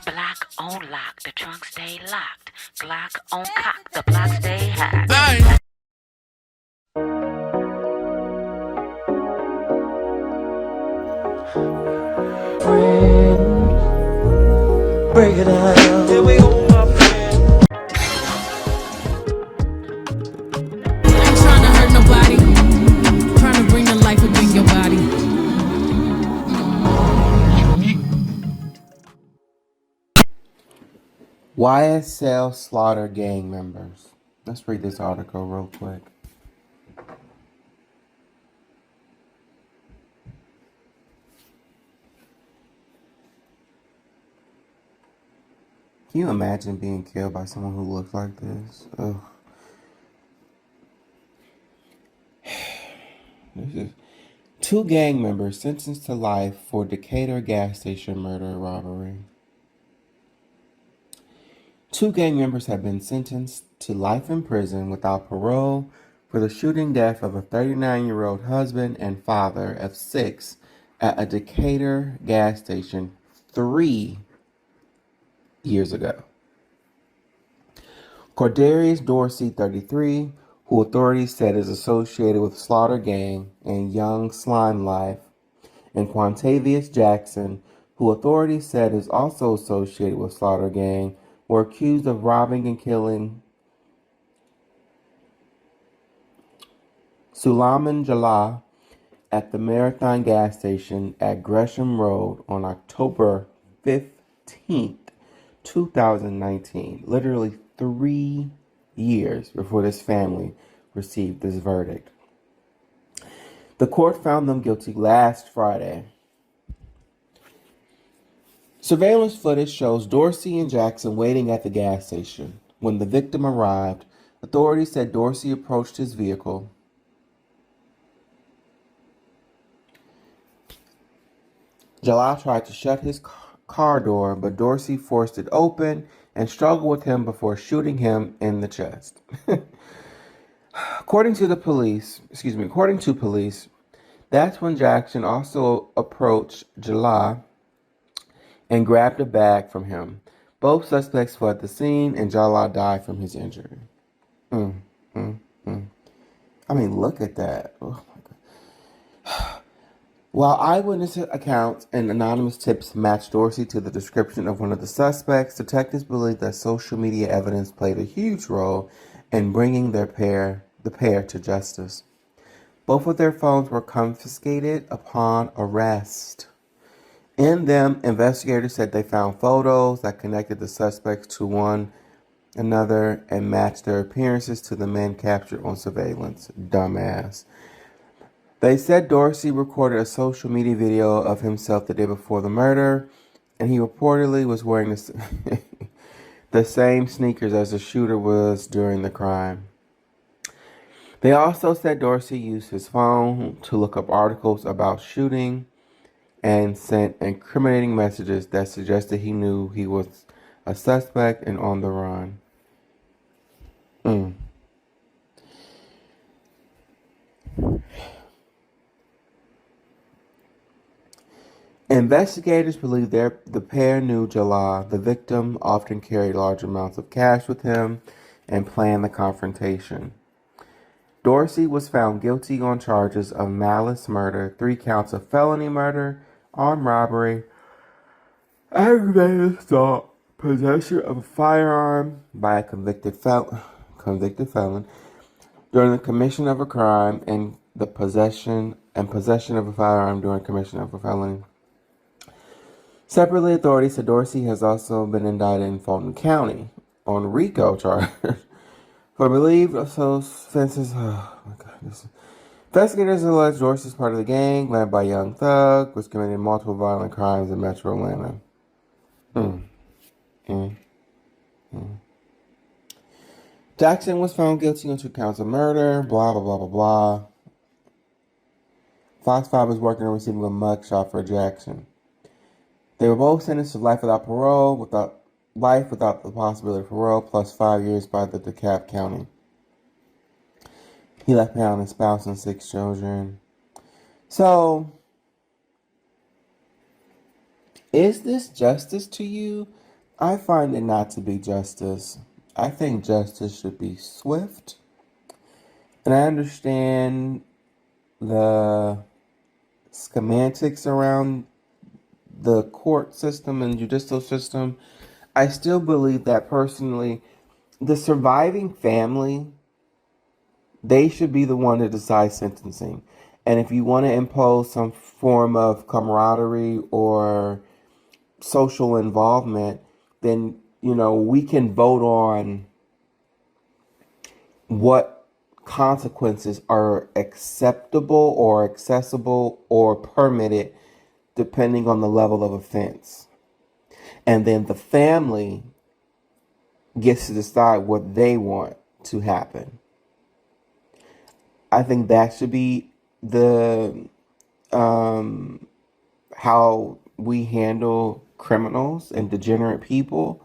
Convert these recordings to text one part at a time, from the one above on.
Block on lock, the trunk stay locked. Glock on cock, the block stay hot. Aye. Break it down. Here we go, my friend. Ain't trying to hurt nobody. Trying to bring the life within your body. YSL slaughter gang members. Let's read this article real quick. Can you imagine being killed by someone who looks like this? Ugh. This is two gang members sentenced to life for Decatur gas station murder and robbery. Two gang members have been sentenced to life in prison without parole for the shooting death of a 39-year-old husband and father of 6 at a Decatur gas station 3 years ago. Cordarius Dorsey, 33, who authorities said is associated with Slaughter Gang and Young Slime Life, and Quantavius Jackson, who authorities said is also associated with Slaughter Gang, were accused of robbing and killing Sulaiman Jalal at the Marathon gas station at Gresham Road on October 15th, 2019, literally 3 years before this family received this verdict. The court found them guilty last Friday. Surveillance footage shows Dorsey and Jackson waiting at the gas station. When the victim arrived, authorities said Dorsey approached his vehicle. Jalal tried to shut his car door, but Dorsey forced it open and struggled with him before shooting him in the chest. According to police, that's when Jackson also approached Jalal and grabbed a bag from him. Both suspects fled the scene, and Jalal died from his injury. I mean, look at that. Oh my God. While eyewitness accounts and anonymous tips matched Dorsey to the description of one of the suspects, detectives believe that social media evidence played a huge role in bringing the pair to justice. Both of their phones were confiscated upon arrest. In them, investigators said they found photos that connected the suspects to one another and matched their appearances to the men captured on surveillance. Dumbass. They said Dorsey recorded a social media video of himself the day before the murder, and he reportedly was wearing the same sneakers as the shooter was during the crime. They also said Dorsey used his phone to look up articles about shooting and sent incriminating messages that suggested he knew he was a suspect and on the run. Investigators believe the pair knew Jalal, the victim, often carried large amounts of cash with him and planned the confrontation. Dorsey was found guilty on charges of malice murder, 3 counts of felony murder, armed robbery, aggravated assault, possession of a firearm by a convicted felon during the commission of a crime, and possession of a firearm during commission of a felony. Separately, authorities said Dorsey has also been indicted in Fulton County on RICO charges for believed offenses. Oh my God! Investigators allege Dorsey is part of the gang led by Young Thug, was committing multiple violent crimes in Metro Atlanta. Jackson was found guilty on 2 counts of murder. Blah blah blah blah blah. Fox 5 is working on receiving a mugshot for Jackson. They were both sentenced to life without the possibility of parole, plus 5 years by the DeKalb County. He left behind a spouse and 6 children. So, Is this justice to you? I find it not to be justice. I think justice should be swift. And I understand the schematics around the court system and judicial system. I still believe that personally, the surviving family, they should be the one to decide sentencing. And if you want to impose some form of camaraderie or social involvement, then, we can vote on what consequences are acceptable or accessible or permitted depending on the level of offense. And then the family gets to decide what they want to happen. I think that should be the how we handle criminals and degenerate people,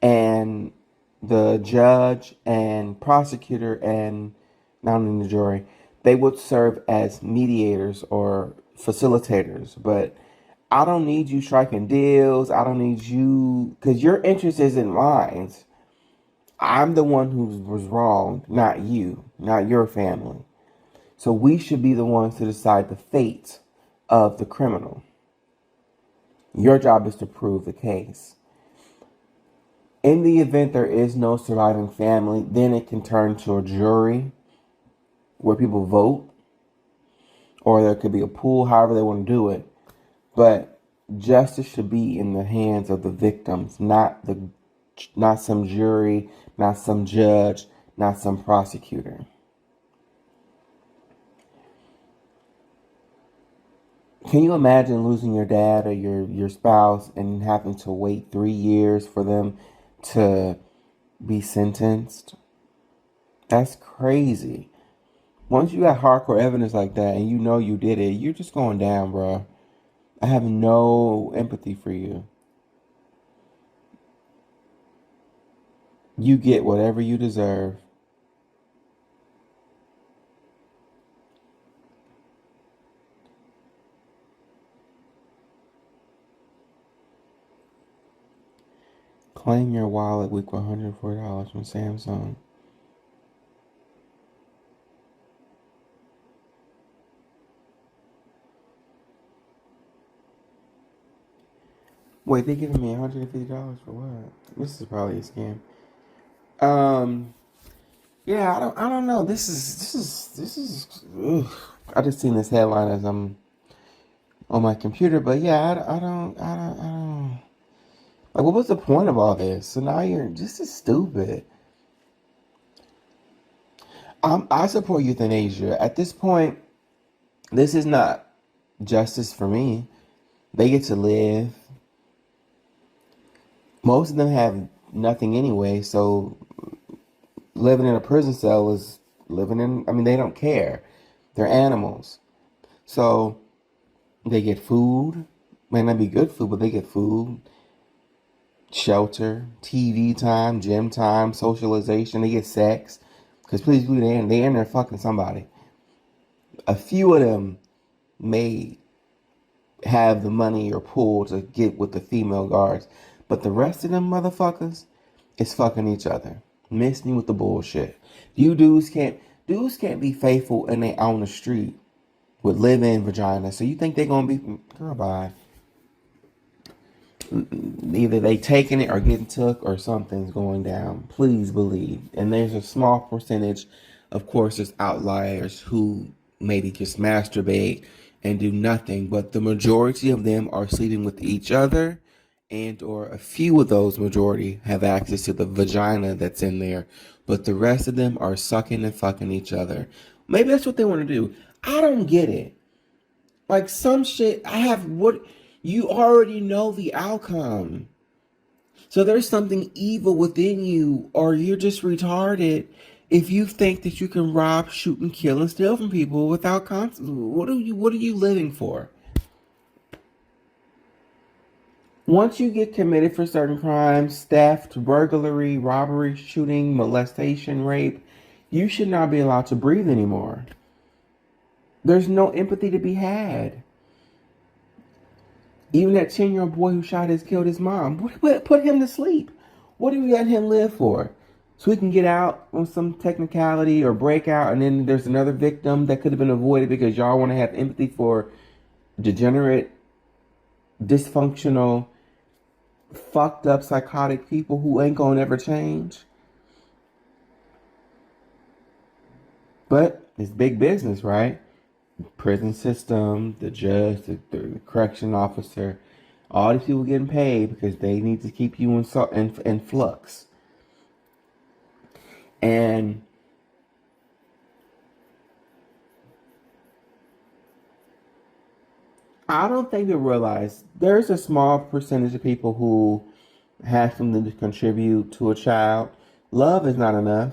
and the judge and prosecutor and not only the jury, they would serve as mediators or facilitators. But I don't need you striking deals. I don't need you, because your interest isn't mine. I'm the one who was wronged, not you, not your family. So we should be the ones to decide the fate of the criminal. Your job is to prove the case. In the event there is no surviving family, then it can turn to a jury where people vote, or there could be a pool, however they want to do it. But justice should be in the hands of the victims, not some jury, not some judge, not some prosecutor. Can you imagine losing your dad or your spouse and having to wait 3 years for them to be sentenced? That's crazy. Once you got hardcore evidence like that and you know you did it, you're just going down, bro. I have no empathy for you. You get whatever you deserve. Claim your wallet with $104 from Samsung. Wait, they giving me $150 for what? This is probably a scam. Yeah, I don't know. This is. Ugh. I just seen this headline as I'm on my computer, but yeah, I don't. Like, what was the point of all this? So now this is stupid. I support euthanasia. At this point, this is not justice for me. They get to live. Most of them have nothing anyway, so living in a prison cell is they don't care. They're animals. So they get food. May not be good food, but they get food, shelter, TV time, gym time, socialization. They get sex. Because please believe they in there fucking somebody. A few of them may have the money or pull to get with the female guards. But the rest of them motherfuckers is fucking each other. Miss me with the bullshit. You dudes can't be faithful and they on the street with live-in vagina. So you think they're gonna be, girl, bye. Either they taking it or getting took or something's going down. Please believe. And there's a small percentage, of course, there's outliers who maybe just masturbate and do nothing. But the majority of them are sleeping with each other, and or a few of those majority have access to the vagina that's in there. But the rest of them are sucking and fucking each other. Maybe that's what they want to do. I don't get it. Like some shit, you already know the outcome. So there's something evil within you, or you're just retarded if you think that you can rob, shoot, and kill and steal from people without consequences. What are you living for? Once you get committed for certain crimes, theft, burglary, robbery, shooting, molestation, rape, you should not be allowed to breathe anymore. There's no empathy to be had. Even that 10-year-old boy who killed his mom, put him to sleep. What are we letting him live for? So he can get out on some technicality or break out, and then there's another victim that could have been avoided because y'all want to have empathy for degenerate, dysfunctional, fucked up, psychotic people who ain't gonna ever change. But it's big business, right? Prison system, the judge, the correction officer, all these people getting paid because they need to keep you in flux. And I don't think they realize there's a small percentage of people who have something to contribute to a child. Love is not enough.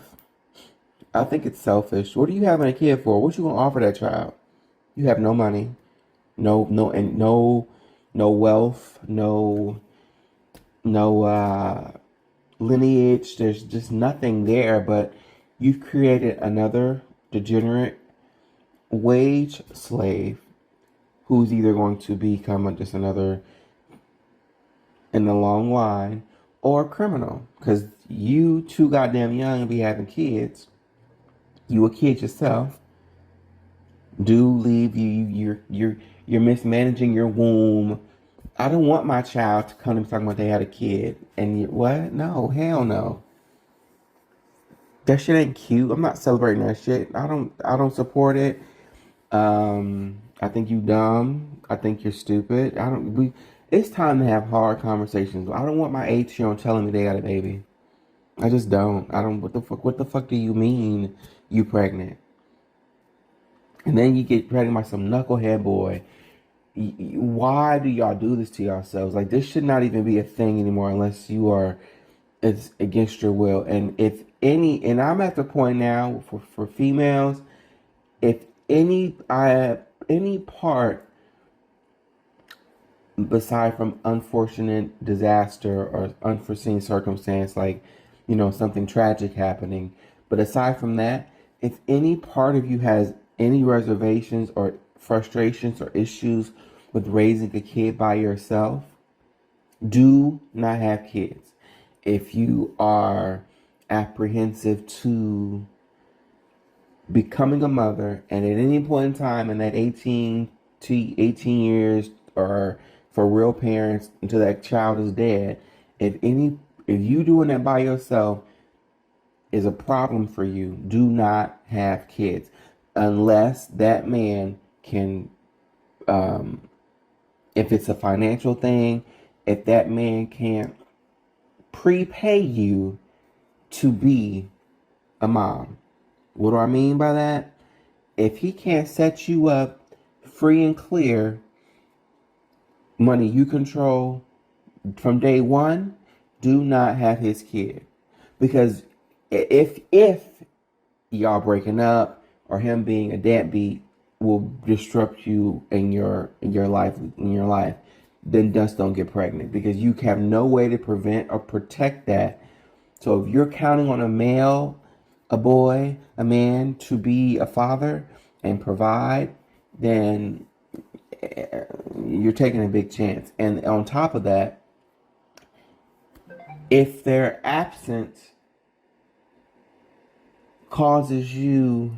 I think it's selfish. What are you having a kid for? What you gonna offer that child? You have no money, no wealth, no lineage. There's just nothing there. But you've created another degenerate wage slave who's either going to become just another in the long line or a criminal. Because you too goddamn young to be having kids. You a kid yourself. Do leave you're mismanaging your womb. I don't want my child to come to me talking about they had a kid and what? No, hell no. That shit ain't cute. I'm not celebrating that shit. I don't support it. I think you dumb. I think you're stupid. It's time to have hard conversations. I don't want my 8-year-old telling me they got a baby. I just don't. What the fuck do you mean you pregnant? And then you get pregnant by some knucklehead boy. Why do y'all do this to yourselves? Like, this should not even be a thing anymore unless it's against your will. And and I'm at the point now for females, if any part beside from unfortunate disaster or unforeseen circumstance, like, something tragic happening, but aside from that, if any part of you has any reservations or frustrations or issues with raising a kid by yourself, do not have kids. If you are apprehensive to becoming a mother, and at any point in time in that 18 years, or for real parents until that child is dead, if you doing that by yourself is a problem for you, do not have kids unless that man can, if it's a financial thing, if that man can't prepay you to be a mom. What do I mean by that? If he can't set you up free and clear, money you control from day one, do not have his kid. Because if y'all breaking up or him being a deadbeat will disrupt you in your life, then just don't get pregnant, because you have no way to prevent or protect that. So if you're counting on a man to be a father and provide, then you're taking a big chance. And on top of that, if their absence causes you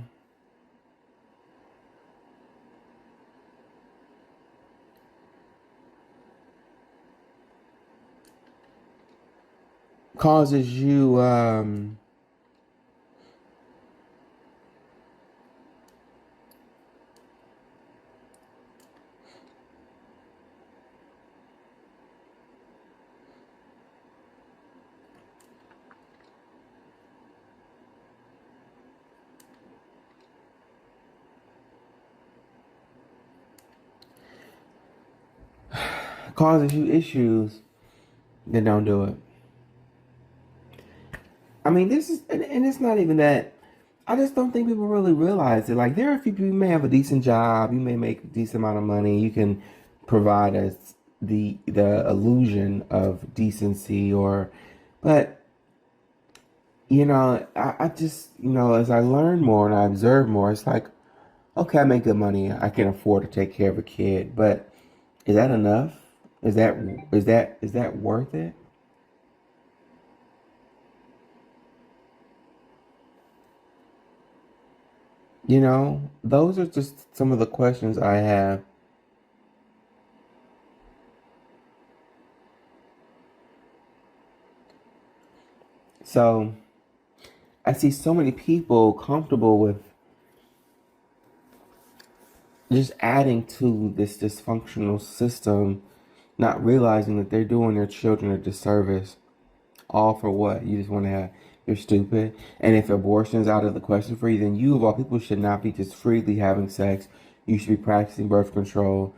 issues, then don't do it. I mean, this is, and it's not even that. I just don't think people really realize it. Like, there are a few people, you may have a decent job, you may make a decent amount of money, you can provide us the illusion of decency, but I just, as I learn more and I observe more, it's like, okay, I make good money, I can afford to take care of a kid, but is that enough? Is that worth it? You know, those are just some of the questions I have. So I see so many people comfortable with just adding to this dysfunctional system, not realizing that they're doing their children a disservice. All for what? You just want to have, you're stupid. And if abortion is out of the question for you, then you of all people should not be just freely having sex. You should be practicing birth control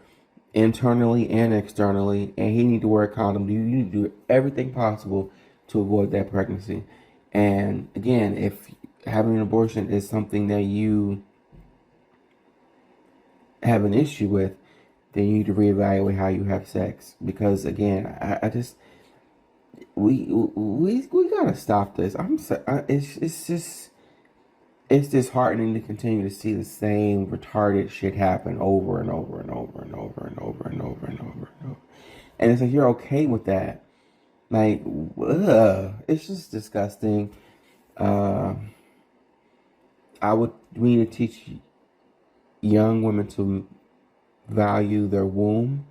internally and externally. And he need to wear a condom. You need to do everything possible to avoid that pregnancy. And again, if having an abortion is something that you have an issue with, then you need to reevaluate how you have sex. Because again, I just we gotta stop this. It's disheartening to continue to see the same retarded shit happen over and over and over and over and over and over and over and over. And it's like you're okay with that. Like, it's just disgusting. We need to teach young women to value their womb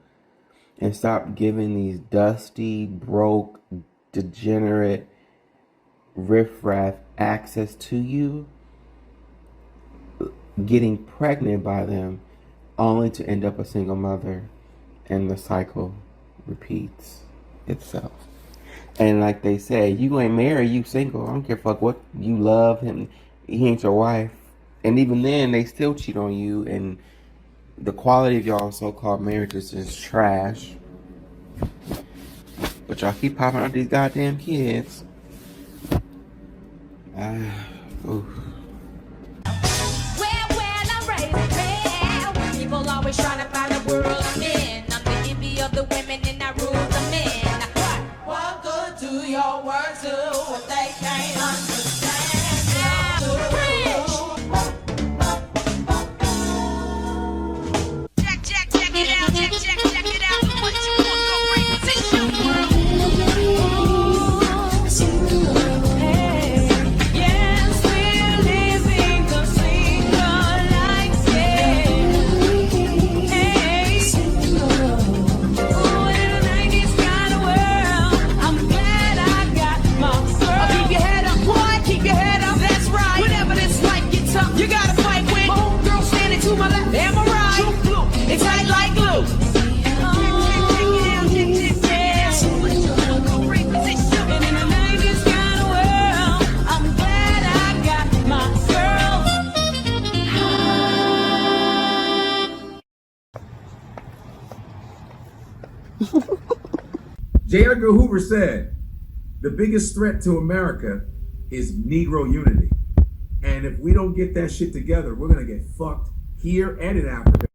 and stop giving these dusty, broke, degenerate riffraff access to you, getting pregnant by them only to end up a single mother, and the cycle repeats itself. And like they say, you ain't married, you single. I don't care fuck what you love him, he ain't your wife. And even then, they still cheat on you, and the quality of y'all so-called marriages is trash. But y'all keep popping out these goddamn kids. Oof. People always trying to find a world I'm in. I'm the envy of the women and I rule the men. What good do your words do what they can't understand? Check it out, check it out. What you want, go reposition world. Hey, yes, we're living the single life, yeah. Hey, oh, in the 90s kind of world, I'm glad I got my girl. Keep your head up, boy, keep your head up, that's right. Whenever this life gets tough, you gotta fight with. My homegirl standing to my left, am I right? True blue, it's tight like glue. And in the 90s kind of world, I'm glad I got my girl. J. Edgar Hoover said, the biggest threat to America is Negro unity. And if we don't get that shit together, we're going to get fucked here and in Africa.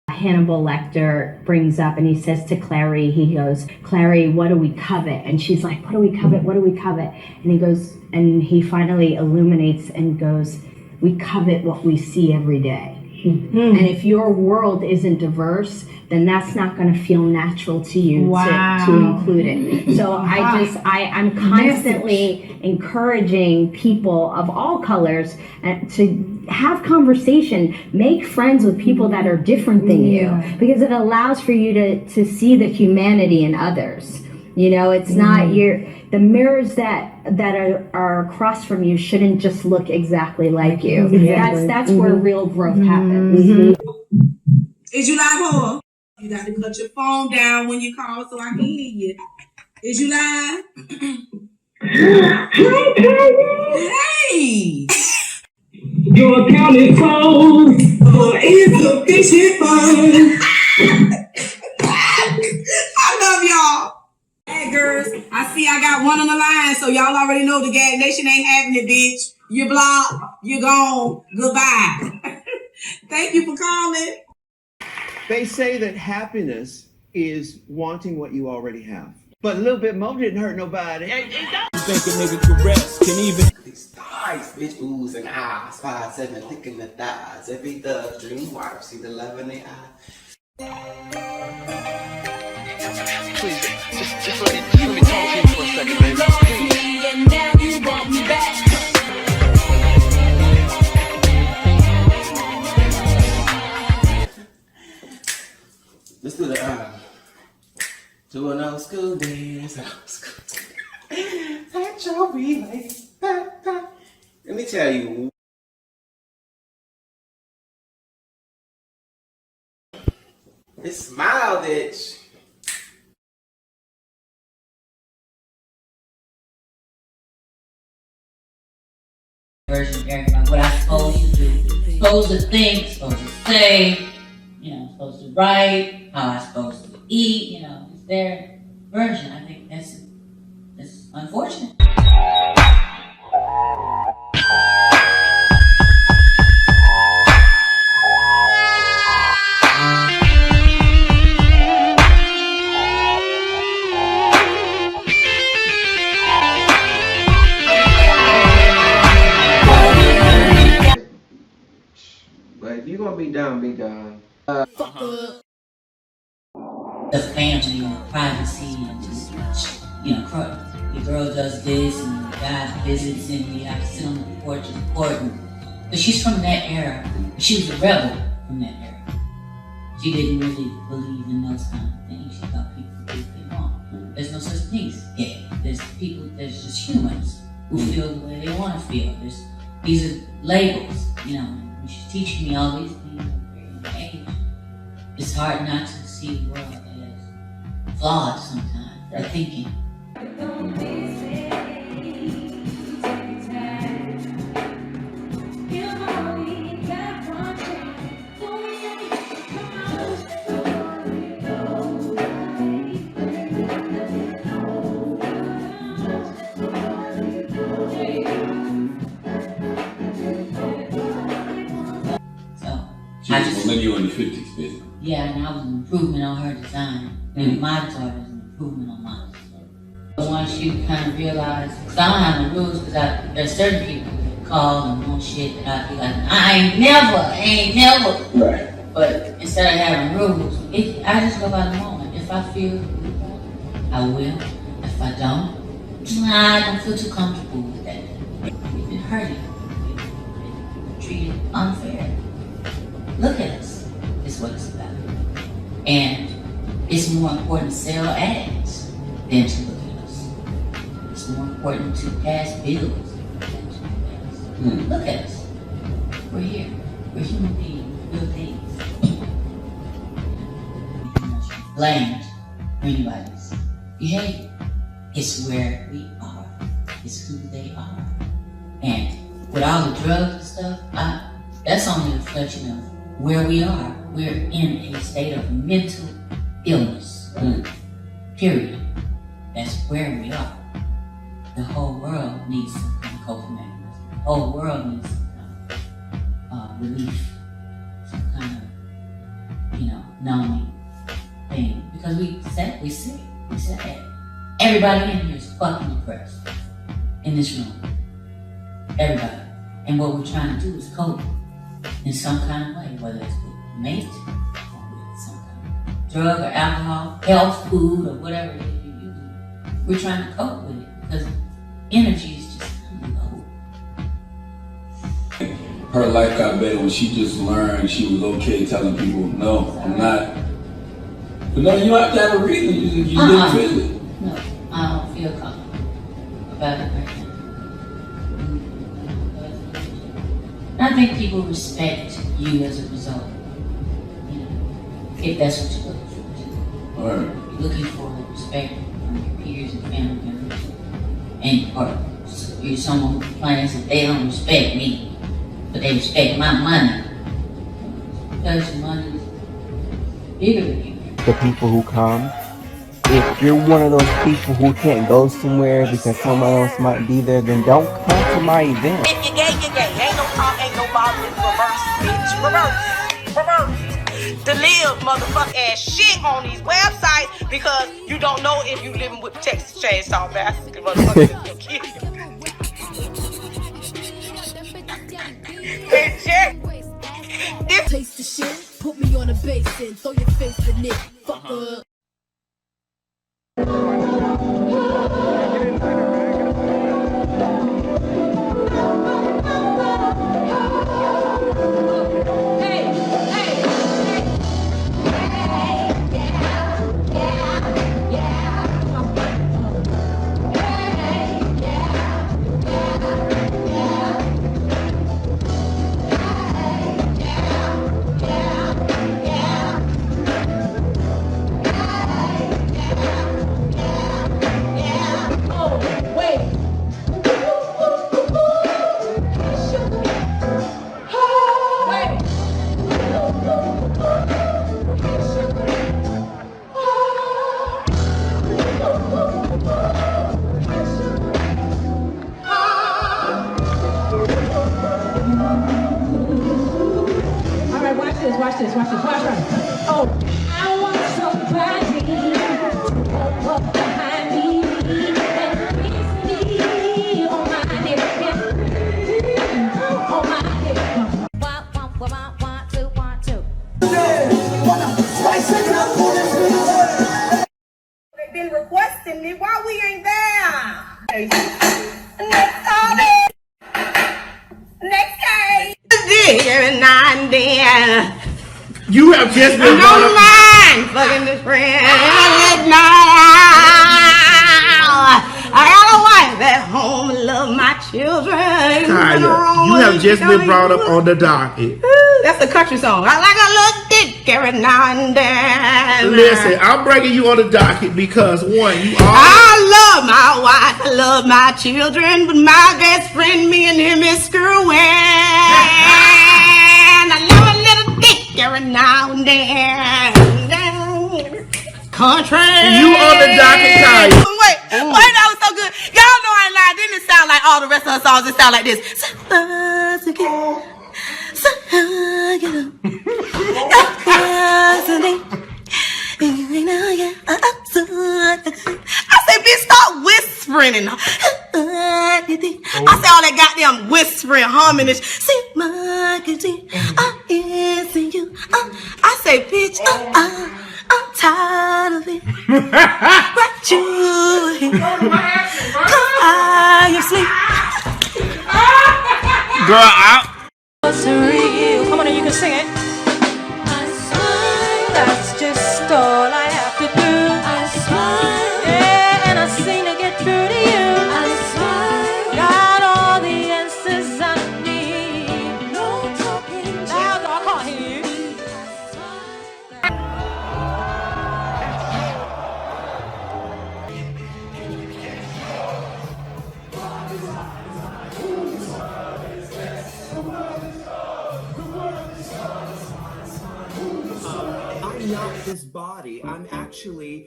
Hannibal Lecter brings up and he says to Clary, he goes, Clary, what do we covet? And she's like, what do we covet? What do we covet? And he goes, and he finally illuminates and goes, we covet what we see every day. Mm-hmm. And if your world isn't diverse, then that's not going to feel natural to you to include it. So I'm constantly encouraging people of all colors to have conversation, make friends with people that are different than you, because it allows for you to see the humanity in others. You know, it's not the mirrors that are across from you shouldn't just look exactly like you. Exactly. That's where real growth happens. Is you live, whore? You got to cut your phone down when you call so I can hear you. Is you live? Hey! Your account is closed for insufficient funds. I love y'all. Hey, girls, I see I got one on the line, so y'all already know the Gag Nation ain't having it, bitch. You blocked, you gone, goodbye. Thank you for calling. They say that happiness is wanting what you already have. But a little bit more didn't hurt nobody. You think a nigga can rest, can even... These thighs, bitch, oohs and eyes, 5'7", thick in the thighs. Every thug dream wife, see the love in their eyes. Please, just let me talk to you for a second, baby. Please. And now you want me back. Let's do the doing old school dance. Let your relay. Let me tell you. It's smile, bitch. Version of Eric, like what I'm supposed to do, supposed to think, supposed to say, supposed to write, how I'm supposed to eat, it's their version. I think that's unfortunate. But if you're gonna be down, be down. The family and privacy and just, your girl does this and the guy visits and we have to sit on the porch and important. But she's from that era. She was a rebel from that era. She didn't really believe in those kind of things. She thought people did what they want. There's no such thing as gay. There's just humans who feel the way they want to feel. These are labels, and she's teaching me all these things at a very young age. It's hard not to see the world as flawed sometimes, their thinking. When you were in the 50s, basically. Yeah, and I was an improvement on her design. And my daughter is an improvement on mine. So once you kind of realize, because I don't have no rules, because there's certain people that call and want shit that I be like, I ain't never. Right. But instead of having rules, I just go by the moment. If I feel I will. If I don't, I don't feel too comfortable with that. We've been hurting. We've been treated unfair. Look at us, is what it's about. And it's more important to sell ads than to look at us. It's more important to pass bills than to look at us. Look at us. We're here. We're human beings, real things. Blamed for anybody's behavior. It's where we are. It's who they are. And with all the drugs and stuff, that's only a reflection of where we are. We're in a state of mental illness. Period. That's where we are. The whole world needs some kind of coping mechanism. The whole world needs some kind of relief. Some kind of, numbing thing. Because we sick. We sad. Everybody in here is fucking depressed. In this room. Everybody. And what we're trying to do is cope in some kind of way, whether it's with mate or with some kind of drug or alcohol, health, food, or whatever it is you're using. We're trying to cope with it because energy is just low. Her life got better when she just learned she was okay telling people, no, I'm not. But no, you don't have to have a reason. You didn't feel it. No, I don't feel comfortable about it right now. I think people respect you as a result. If that's what you're looking for. Right. You're looking for respect from your peers and family members. Or you're someone who complains that they don't respect me, but they respect my money. Because your money is bigger than you. The people who come, if you're one of those people who can't go somewhere because someone else might be there, then don't come to my event. If you're gay, you're gay. Ain't no talk, ain't no ball, it's reverse, bitch. Reverse. To live motherfucking ass shit on these websites because you don't know if you living with Texas Chainsaw Massacre. Motherfuckers will kill you. Hey, Jack. Taste the shit, put me on a basin, throw your face in it, fucker. All right, watch this. Watch right. Oh, I want somebody to walk behind me and kiss me on my neck. On my neck. 1, 2, 1, 2, 1, 2. They've been requesting me. Why we ain't there? Next day. Every now and then. You have just been brought up. Fucking this friend. I got a wife at home and love my children. Kaya, you have just been brought up on the docket. That's a country song. I like a little dick every now and then. Listen, I'm bringing you on the docket because one, you are. I love my wife, I love my children, but my best friend, me and him is screwing. I love a little dick every now and then. Country. You on the docket, Kaya. Wait, that was so good. Y'all know I lied. Didn't it sound like all the rest of her songs? It sound like this. I say, bitch, stop whispering. I say all that goddamn whispering, harmonies. See, marketing, is you. I say, bitch, I'm tired of it. What you I sleep. Girl, out. Come on, you can sing it. That's just all I have to do. Yeah, and I seem to get through to you. Got all the answers I need. No talking. Now I can't hear you. I'm not this body. I'm actually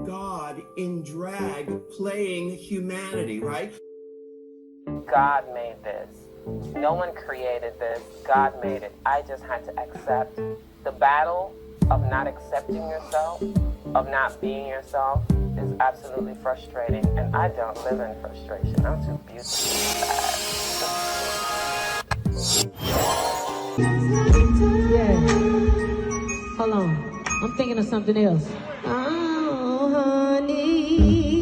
God in drag playing humanity, right? God made this. No one created this. God made it. I just had to accept. The battle of not accepting yourself, of not being yourself, is absolutely frustrating. And I don't live in frustration. I'm too beautiful Yeah. Hold on. I'm thinking of something else. Oh, honey.